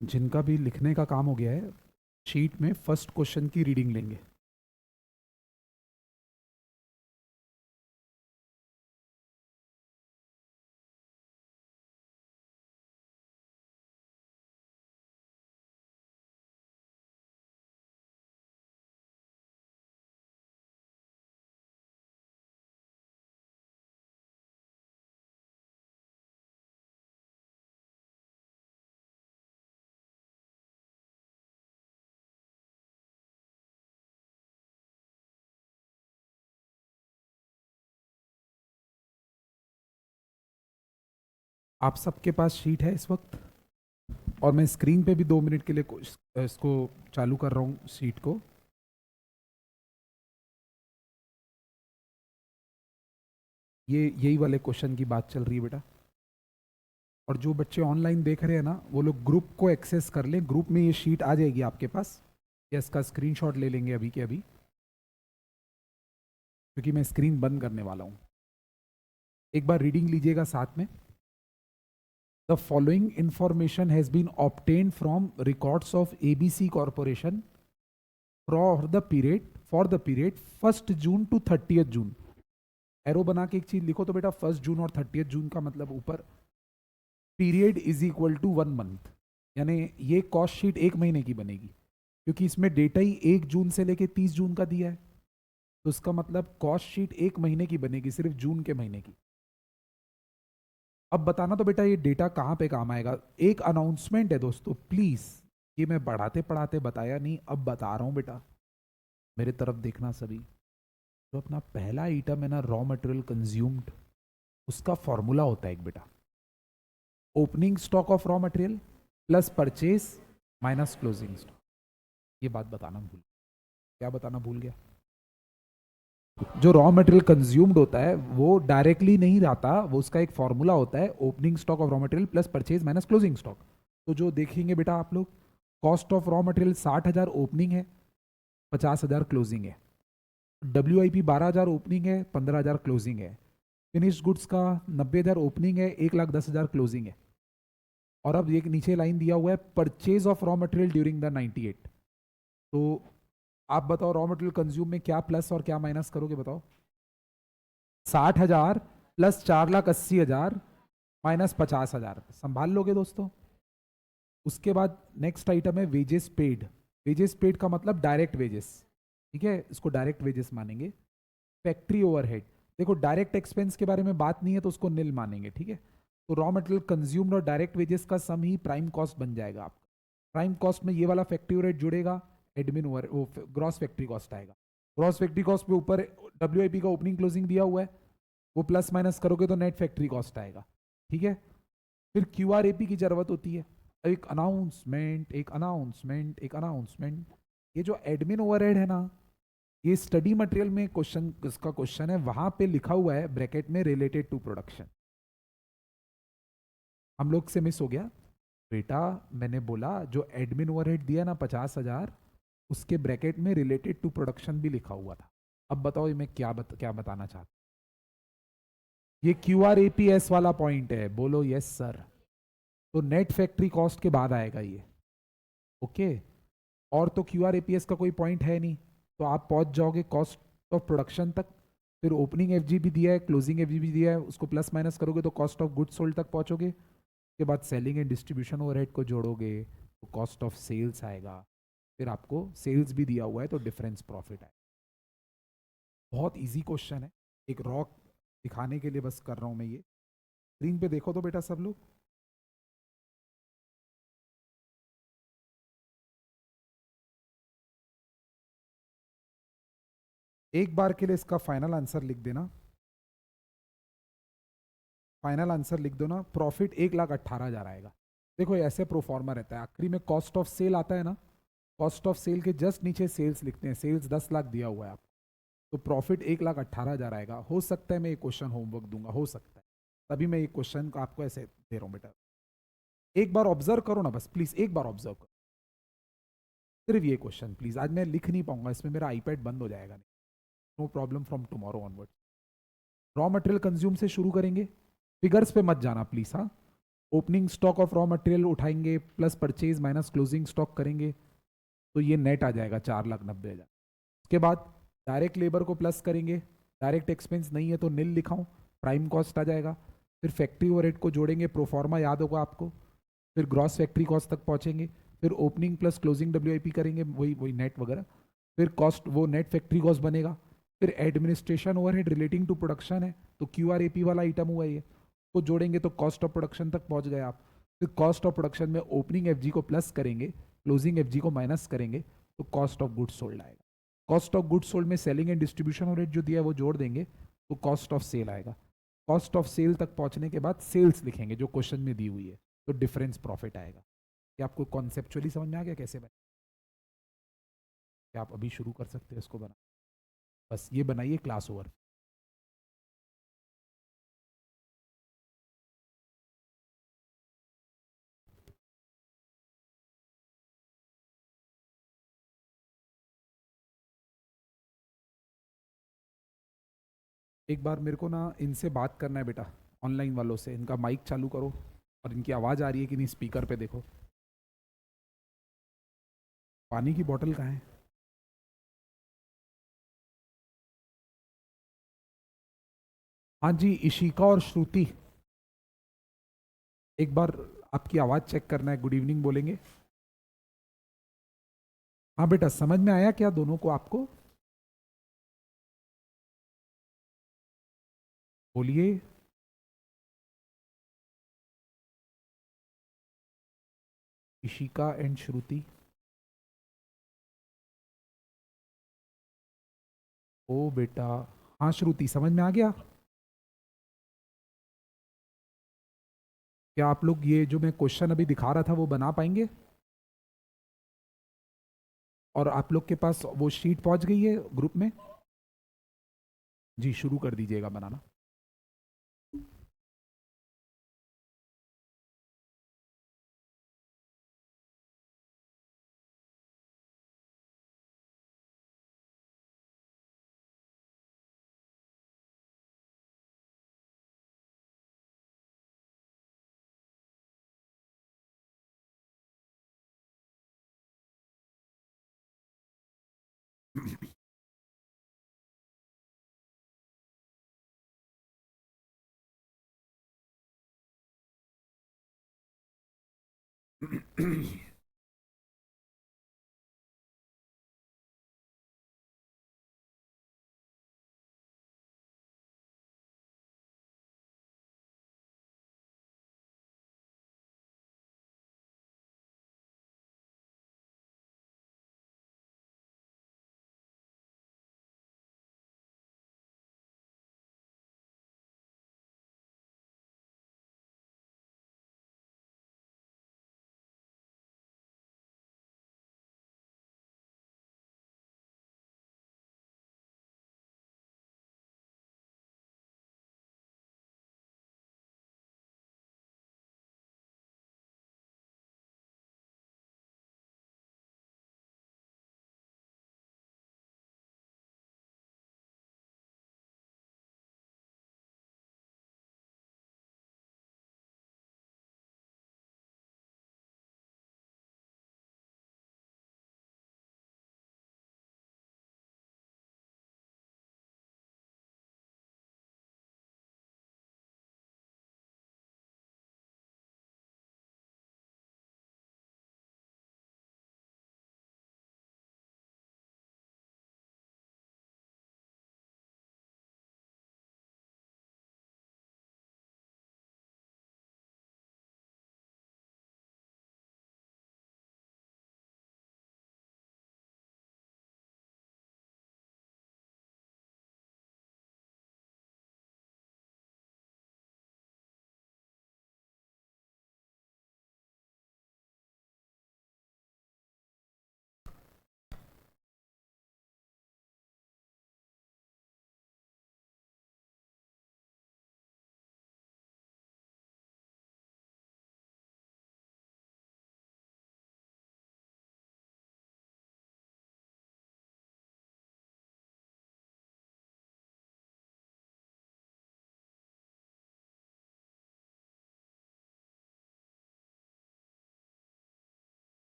जिनका भी लिखने का काम हो गया है, शीट में फर्स्ट क्वेश्चन की रीडिंग लेंगे। आप सबके पास शीट है इस वक्त, और मैं स्क्रीन पे भी 2 मिनट के लिए इसको चालू कर रहा हूँ शीट को। ये यही वाले क्वेश्चन की बात चल रही है बेटा। और जो बच्चे ऑनलाइन देख रहे हैं ना, वो लोग ग्रुप को एक्सेस कर लें। ग्रुप में ये शीट आ जाएगी आपके पास, या इसका स्क्रीनशॉट ले लेंगे अभी के अभी, क्योंकि मैं स्क्रीन बंद करने वाला हूँ। एक बार रीडिंग लीजिएगा साथ में। The following information has been obtained from records of ABC corporation for the period 1 June to 30 June. Arrow बना के एक चीज लिखो तो बेटा, 1 जून और 30 जून का मतलब ऊपर period is equal to 1 month, यानी ये कॉस्ट शीट 1 महीने की बनेगी, क्योंकि इसमें डेटा ही 1 जून से लेके 30 जून का दिया है। तो इसका मतलब कॉस्ट शीट 1 महीने की बनेगी, सिर्फ जून के महीने की। अब बताना तो बेटा ये डेटा कहाँ पे काम आएगा। एक अनाउंसमेंट है दोस्तों, प्लीज, ये मैं बढ़ाते पढ़ाते बताया नहीं, अब बता रहा हूँ बेटा, मेरे तरफ देखना सभी। तो अपना पहला आइटम है ना, रॉ मटेरियल कंज्यूम्ड, उसका फॉर्मूला होता है एक बेटा, opening stock of raw material plus purchase minus closing stock. ये बात बताना भूल, क्या बताना भूल गया? जो रॉ मटेरियल कंज्यूम्ड होता है वो डायरेक्टली नहीं रहता, वो उसका एक फॉर्मूला होता है, opening stock of raw material plus purchase minus closing stock. तो जो देखेंगे बेटा आप लोग, cost of raw material 60,000 opening है, 50,000 क्लोजिंग है। WIP 12,000 ओपनिंग है, 15,000 क्लोजिंग है। फिनिश्ड गुड्स का 90,000 ओपनिंग है, 1,10,000 क्लोजिंग है। और अब एक नीचे लाइन दिया हुआ है, purchase of raw material during the 98। तो आप बताओ रॉ मटेरियल कंज्यूम में क्या प्लस और क्या माइनस करोगे, बताओ। 60,000 प्लस 4,80,000 माइनस 50,000, संभाल लोगे दोस्तों। उसके बाद नेक्स्ट आइटम है वेजेस पेड। वेजेस पेड का मतलब डायरेक्ट वेजेस, ठीक है, इसको डायरेक्ट वेजेस मानेंगे। फैक्ट्री ओवरहेड, देखो डायरेक्ट एक्सपेंस के बारे में बात नहीं है तो उसको निल मानेंगे, ठीक है। तो रॉ मटेरियल कंज्यूम्ड और डायरेक्ट वेजेस का सम ही प्राइम कॉस्ट बन जाएगा आपका। प्राइम कॉस्ट में ये वाला फैक्ट्री ओवरहेड जुड़ेगा, एडमिन ओवर वो ग्रॉस फैक्ट्री कॉस्ट आएगा। ग्रॉस फैक्ट्री कॉस्ट पे ऊपर WIP का ओपनिंग क्लोजिंग दिया हुआ है, वो प्लस माइनस करोगे तो नेट फैक्ट्री कॉस्ट आएगा, ठीक है। फिर QRAP की जरूरत होती है, एक अनाउंसमेंट, एक अनाउंसमेंट, एक अनाउंसमेंट। ये जो एडमिन ओवरहेड है ना, ये स्टडी मटेरियल में क्वेश्चन, इसका क्वेश्चन है, वहां पे लिखा हुआ है ब्रैकेट में रिलेटेड टू प्रोडक्शन। हम लोग से मिस हो गया बेटा, मैंने बोला जो एडमिन ओवरहेड दिया ना 50,000, उसके ब्रैकेट में रिलेटेड टू प्रोडक्शन भी लिखा हुआ था। अब बताओ ये मैं क्या बताना चाहता। ये QRAPS वाला पॉइंट है, बोलो यस सर। तो नेट फैक्ट्री कॉस्ट के बाद आएगा ये, ओके। और तो QRAPS का कोई पॉइंट है नहीं, तो आप पहुंच जाओगे कॉस्ट ऑफ प्रोडक्शन तक। फिर ओपनिंग FG भी दिया है, क्लोजिंग FG भी दिया है, उसको प्लस माइनस करोगे तो कॉस्ट ऑफ गुड्स सोल्ड तक पहुंचोगे। उसके बाद सेलिंग एंड डिस्ट्रीब्यूशन ओवरहेड को जोड़ोगे तो कॉस्ट ऑफ सेल्स आएगा। फिर आपको सेल्स भी दिया हुआ है तो डिफरेंस प्रॉफिट आएगा। बहुत इजी क्वेश्चन है, एक रॉ दिखाने के लिए बस कर रहा हूं मैं ये। स्क्रीन पे देखो तो बेटा सब लोग। एक बार के लिए इसका फाइनल आंसर लिख देना, फाइनल आंसर लिख दो ना, प्रॉफिट 1,18,000 आएगा। देखो ऐसे प्रोफॉर्मा रहता है, आखिरी में कॉस्ट ऑफ सेल आता है ना, कॉस्ट ऑफ सेल के जस्ट नीचे सेल्स लिखते हैं, सेल्स 10 लाख दिया हुआ है आपको, तो प्रॉफिट 1,18,000 आएगा। हो सकता है मैं ये क्वेश्चन होमवर्क दूंगा, हो सकता है, तभी मैं ये क्वेश्चन को आपको ऐसे दे रहा हूँ बेटा। एक बार ऑब्जर्व करो ना बस प्लीज, एक बार ऑब्जर्व करो सिर्फ ये क्वेश्चन प्लीज। आज मैं लिख नहीं पाऊंगा इसमें, मेरा आईपैड बंद हो जाएगा। No problem, from tomorrow onward. Raw material consume से शुरू करेंगे, फिगर्स पे मत जाना प्लीज। हाँ, opening stock of raw material उठाएंगे plus purchase minus closing stock करेंगे, तो ये नेट आ जाएगा 4,90,000। उसके बाद डायरेक्ट लेबर को प्लस करेंगे, डायरेक्ट एक्सपेंस नहीं है तो नील लिखाऊं, प्राइम कॉस्ट आ जाएगा। फिर फैक्ट्री ओवरहेड को जोड़ेंगे, प्रोफॉर्मा याद होगा आपको। फिर ग्रॉस फैक्ट्री कॉस्ट तक पहुंचेंगे, फिर ओपनिंग प्लस क्लोजिंग डब्ल्यूआईपी करेंगे, वही वही नेट वगैरह। फिर कॉस्ट, वो नेट फैक्ट्री कॉस्ट बनेगा। फिर administration overhead relating to production है, तो क्यूआरएपी वाला आइटम हुआ ये, तो जोड़ेंगे तो कॉस्ट ऑफ प्रोडक्शन तक पहुंच गए आप। फिर कॉस्ट ऑफ प्रोडक्शन में ओपनिंग एफजी को प्लस करेंगे, क्लोजिंग एफजी को माइनस करेंगे, तो कॉस्ट ऑफ गुड्स सोल्ड आएगा। कॉस्ट ऑफ गुड्स सोल्ड में सेलिंग एंड डिस्ट्रीब्यूशन ओवरहेड जो दिया है वो जोड़ देंगे, तो कॉस्ट ऑफ सेल आएगा। कॉस्ट ऑफ सेल तक पहुंचने के बाद सेल्स लिखेंगे जो क्वेश्चन में दी हुई है, तो डिफरेंस प्रॉफिट आएगा। क्या आपको कॉन्सेप्चुअली समझ में आ गया कैसे बने? क्या आप अभी शुरू कर सकते हैं इसको बना? बस ये बनाइए, क्लास ओवर। एक बार मेरे को ना इनसे बात करना है बेटा, ऑनलाइन वालों से। इनका माइक चालू करो और इनकी आवाज़ आ रही है कि नहीं स्पीकर पे देखो। पानी की बोतल कहाँ है? हाँ जी, इशिका और श्रुति, एक बार आपकी आवाज़ चेक करना है। गुड इवनिंग बोलेंगे? हाँ बेटा, समझ में आया क्या दोनों को आपको? बोलिए। इशिका एंड श्रुति। ओ बेटा, हाँ श्रुति समझ में आ गया। क्या आप लोग ये जो मैं क्वेश्चन अभी दिखा रहा था वो बना पाएंगे? और आप लोग के पास वो शीट पहुंच गई है ग्रुप में? जी, शुरू कर दीजिएगा बनाना।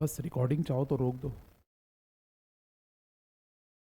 बस रिकॉर्डिंग चाहो तो रोक दो।